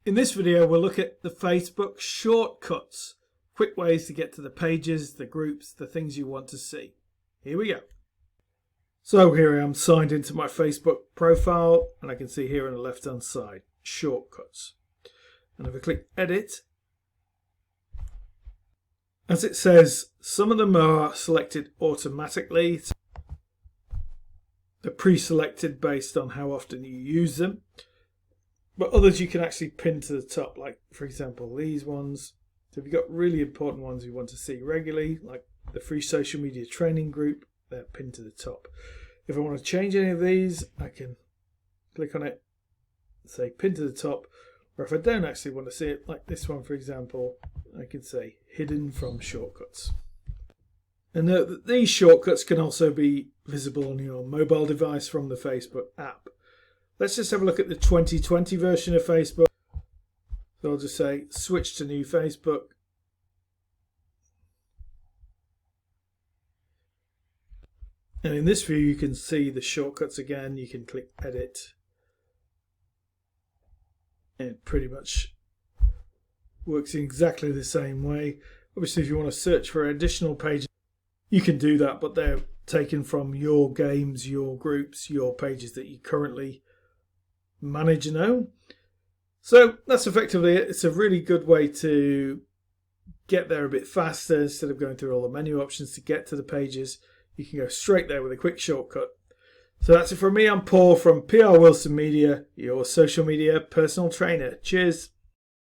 In this video, we'll look at the Facebook shortcuts, quick ways to get to the pages, the groups, the things you want to see. Here we go. So here I am signed into my Facebook profile, and I can see here on the left hand side, shortcuts. And if I click edit, as it says, some of them are selected automatically. They're pre-selected based on how often you use them. But others you can actually pin to the top, like for example these ones. So if you've got really important ones you want to see regularly, like the free social media training group, they're pinned to the top. If I want to change any of these, I can click on it, say pin to the top, or if I don't actually want to see it, like this one for example, I can say hidden from shortcuts. And note that these shortcuts can also be visible on your mobile device from the Facebook app. Let's just have a look at the 2020 version of Facebook. So I'll just say switch to new Facebook. And in this view you can see the shortcuts again. You can click edit. And it pretty much works in exactly the same way. Obviously if you want to search for additional pages, you can do that, but they're taken from your games, your groups, your pages that you currently manage and own. So that's effectively it. It's a really good way to get there a bit faster. Instead of going through all the menu options to get to the pages, you can go straight there with a quick shortcut. So that's it from me. I'm Paul from PR Wilson Media, your social media personal trainer. Cheers.